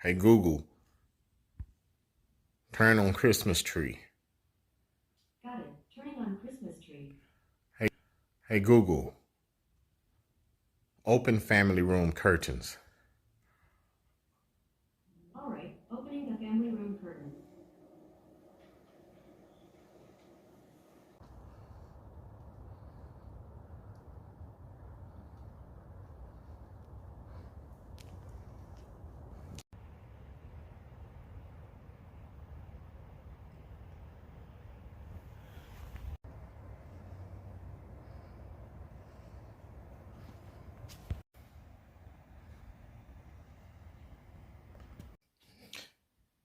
Hey Google, turn on Christmas tree. Got it. Turning on Christmas tree. Hey Google, open family room curtains. All right. Opening the family room curtain.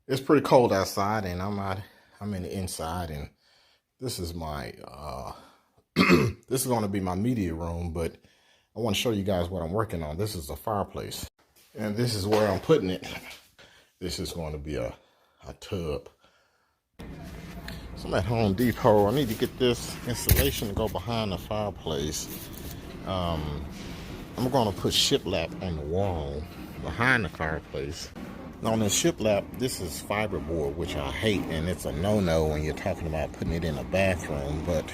It's pretty cold outside, and I'm in the inside, and this is my this is going to be my media room, but I want to show you guys what I'm working on. This is a fireplace, and this is where I'm putting it. This is going to be a tub. So I'm at Home Depot. I need to get this insulation to go behind the fireplace. I'm going to put shiplap on the wall behind the fireplace. Now on this shiplap, this is fiberboard, which I hate, and it's a no-no when you're talking about putting it in a bathroom, but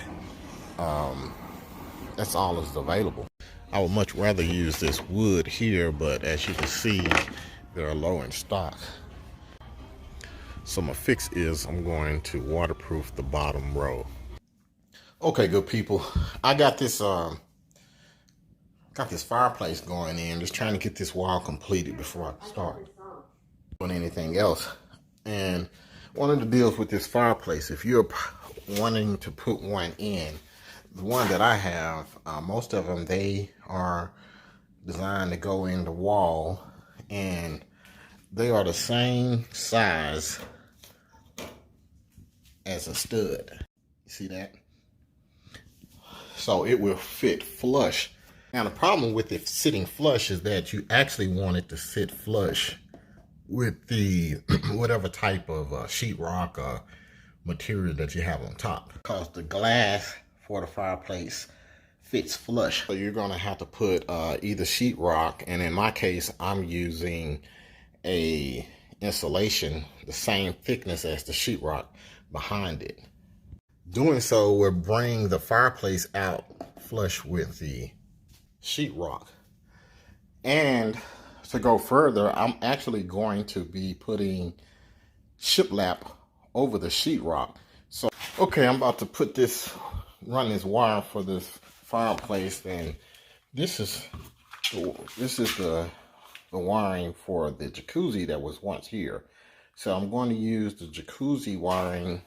that's all that's available. I would much rather use this wood here, but as you can see, they're low in stock. So my fix is I'm going to waterproof the bottom row. Okay, good people, I got this fireplace going in. Just trying to get this wall completed before I start doing anything else. And one of the deals with this fireplace, if you're wanting to put one in, the one that I have, most of them, they are designed to go in the wall, and they are the same size as a stud. You see that? So it will fit flush. Now the problem with it sitting flush is that you actually want it to sit flush with the whatever type of sheetrock or material that you have on top, because the glass for the fireplace fits flush. So you're gonna have to put either sheetrock, and in my case I'm using a insulation the same thickness as the sheetrock behind it. Doing so will bring the fireplace out flush with the sheetrock. And to go further, I'm actually going to be putting shiplap over the sheetrock. So, okay, I'm about to run this wire for this fireplace, and this is the wiring for the jacuzzi that was once here. So I'm going to use the jacuzzi wiring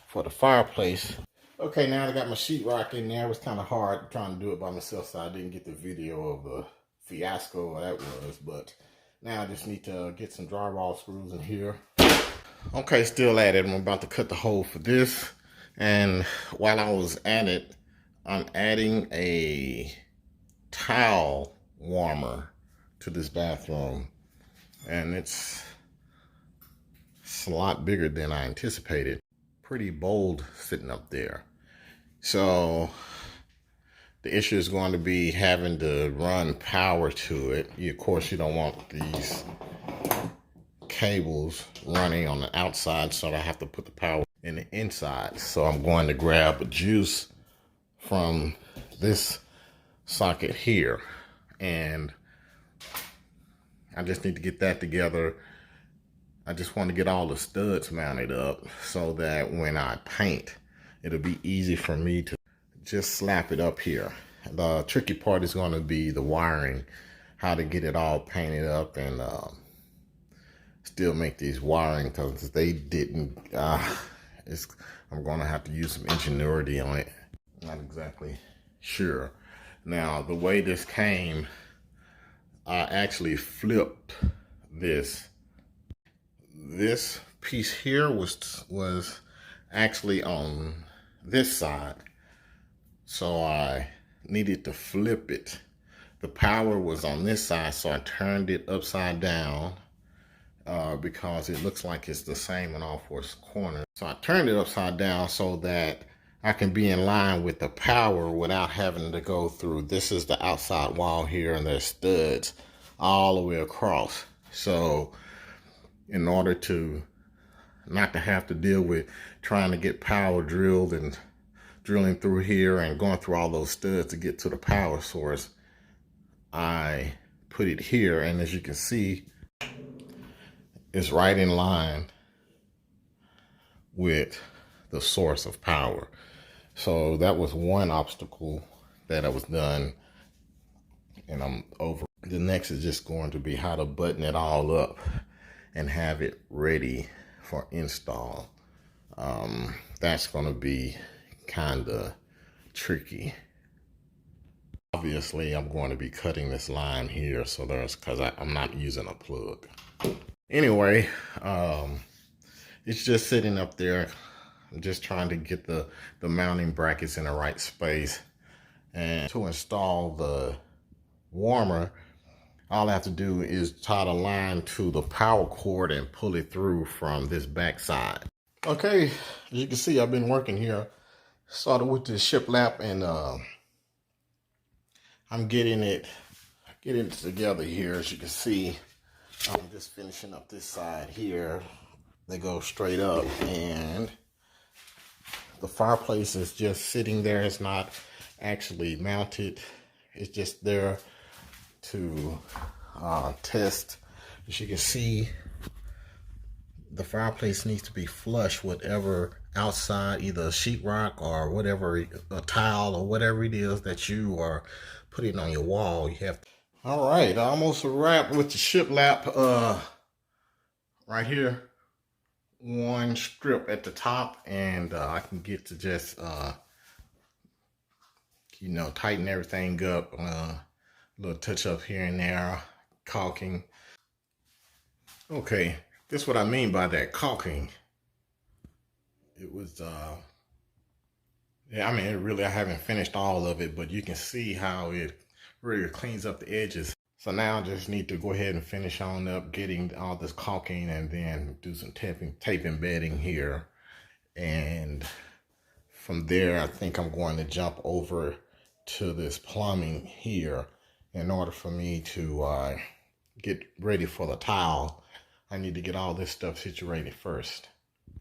for the fireplace. Okay, now I got my sheetrock in there. It was kind of hard trying to do it by myself, so I didn't get the video of the fiasco that was, but now I just need to get some drywall screws in here. Okay, still at it. I'm about to cut the hole for this, and while I was at it, I'm adding a towel warmer to this bathroom, and it's a lot bigger than I anticipated. Pretty bold sitting up there. So the issue is going to be having to run power to it. Of course, you don't want these cables running on the outside, so I have to put the power in the inside. So I'm going to grab a juice from this socket here, and I just need to get that together. I just want to get all the studs mounted up so that when I paint, it'll be easy for me to just slap it up here. The tricky part is going to be the wiring, how to get it all painted up and still make these wiring, because they didn't, I'm going to have to use some ingenuity on it. Not exactly sure. Now, the way this came, I actually flipped this. This piece here was actually on this side, so I needed to flip it. The power was on this side, so I turned it upside down because it looks like it's the same in all four corners. So I turned it upside down so that I can be in line with the power without having to go through. This is the outside wall here, and there's studs all the way across. So in order to not to have to deal with trying to get power drilled and drilling through here and going through all those studs to get to the power source. I put it here, and as you can see, it's right in line with the source of power. So that was one obstacle that I was done, and I'm over. The next is just going to be how to button it all up and have it ready for install. That's going to be kind of tricky. Obviously, I'm going to be cutting this line here, so because I'm not using a plug. Anyway, it's just sitting up there. I'm just trying to get the mounting brackets in the right space. And to install the warmer, all I have to do is tie the line to the power cord and pull it through from this back side. Okay, as you can see, I've been working here. Started with the Shiplap, and I'm getting it together here. As you can see, I'm just finishing up this side here. They go straight up, and the fireplace is just sitting there. It's not actually mounted. It's just there to test. As you can see, the fireplace needs to be flush with whatever outside, either sheetrock or whatever, a tile or whatever it is that you are putting on your wall. You have. All right, almost a wrap with the Shiplap right here. One strip at the top, and I can get to just tighten everything up. Little touch up here and there, caulking. Okay, this is what I mean by that caulking. It was yeah, I mean, I haven't finished all of it, but you can see how it really cleans up the edges. So now I just need to go ahead and finish on up getting all this caulking, and then do some tape embedding here. And from there, I think I'm going to jump over to this plumbing here. In order for me to get ready for the tile, I need to get all this stuff situated first.